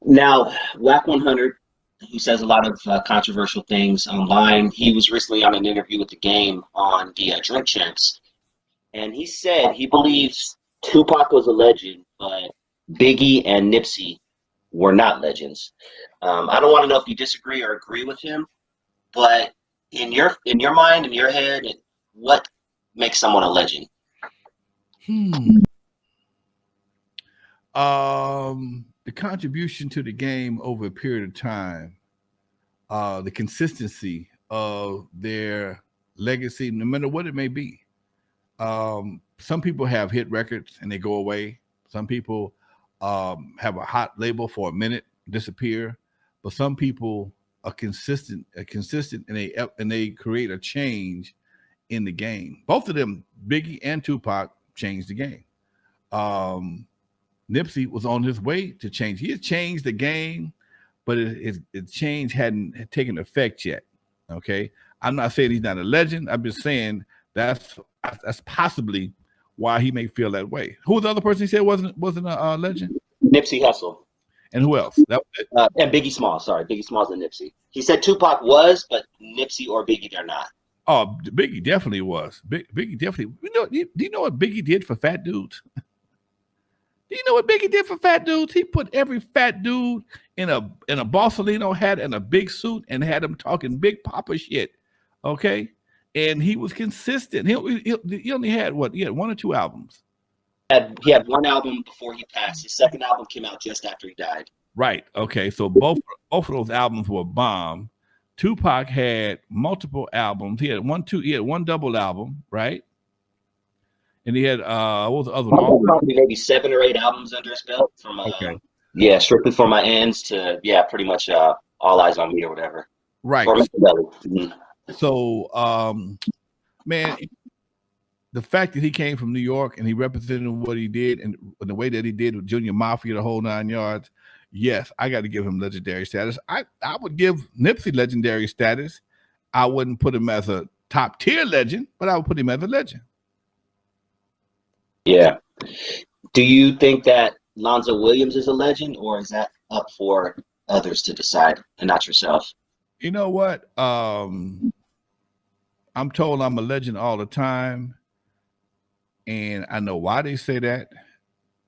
Now, WACK 100, who says a lot of controversial things online, he was recently on an interview with the Game on the Drink Champs, and he said he believes Tupac was a legend, but Biggie and Nipsey were not legends. I don't want to know if you disagree or agree with him, but in your mind, in your head, what makes someone a legend? The contribution to the game over a period of time, the consistency of their legacy, no matter what it may be. Some people have hit records and they go away. Some people have a hot label for a minute, disappear. But some people are consistent, and they create a change in the game. Both of them, Biggie and Tupac, changed the game. Nipsey was on his way to change. He had changed the game, but his change hadn't taken effect yet. Okay, I'm not saying he's not a legend. I'm just saying that's possibly why he may feel that way. Who was the other person he said wasn't a legend? Nipsey Hussle. And who else? That was it? And Biggie Smalls. Sorry, Biggie Smalls and Nipsey. He said Tupac was, but Nipsey or Biggie, they're not. Oh, Biggie definitely was. Biggie definitely. Do you know what Biggie did for fat dudes? Do you know what Biggie did for fat dudes? He put every fat dude in a Borsalino hat and a big suit and had them talking big papa shit. Okay, and he was consistent. He only had what? He had one or two albums. He had one album before he passed. His second album came out just after he died. Right. Okay. So both of those albums were bomb. Tupac had multiple albums. He had one double album, right? And he had what was the other one? Probably maybe 7 or 8 albums under his belt from Strictly for My Ends to pretty much All Eyes on Me or whatever. Right. Or mm-hmm. So man, the fact that he came from New York and he represented what he did and the way that he did with Junior Mafia, the whole 9 yards, yes, I got to give him legendary status. I would give Nipsey legendary status. I wouldn't put him as a top tier legend, but I would put him as a legend. Yeah. Do you think that Lonzo Williams is a legend, or is that up for others to decide and not yourself? You know what? I'm told I'm a legend all the time. And I know why they say that.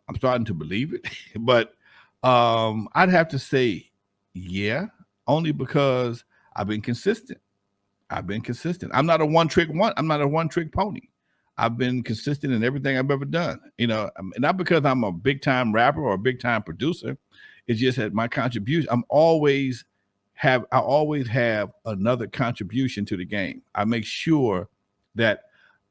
I'm starting to believe it. But I'd have to say, yeah, only because I've been consistent. I'm not a one-trick pony. I've been consistent in everything I've ever done. You know, not because I'm a big-time rapper or a big-time producer. It's just that my contribution, I always have another contribution to the game. I make sure that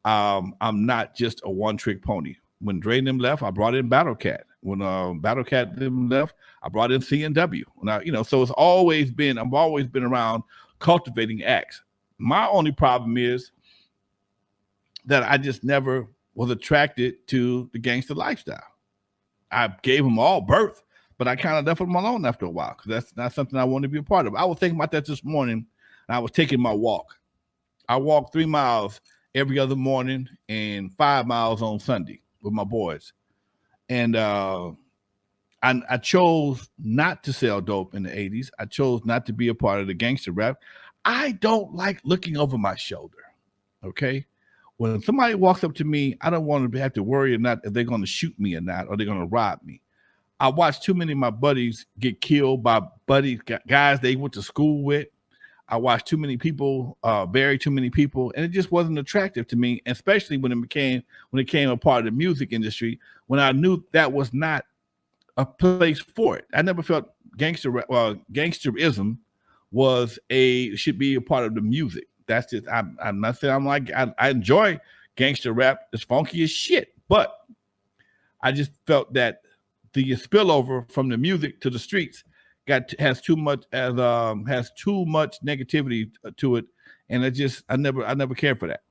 I'm not just a one-trick pony. When Dre and them left, I brought in Battle Cat. When Battle Cat them left, I brought in C&W. So I've always been around cultivating acts. My only problem is that I just never was attracted to the gangster lifestyle. I gave them all birth, but I kind of left them alone after a while because that's not something I want to be a part of. I was thinking about that this morning, and I was taking my walk. I walked 3 miles every other morning and 5 miles on Sunday with my boys. And I chose not to sell dope in the 80s. I chose not to be a part of the gangster rap. I don't like looking over my shoulder, okay? When somebody walks up to me, I don't want to have to worry or not if they're going to shoot me or not, or they're going to rob me. I watched too many of my buddies get killed by guys they went to school with. I watched too many people bury too many people, and it just wasn't attractive to me, especially when it became a part of the music industry, when I knew that was not a place for it. I never felt gangsterism should be a part of the music. That's just, I'm not saying I enjoy gangster rap. It's funky as shit, but I just felt that the spillover from the music to the streets has too much negativity to it, and I never cared for that.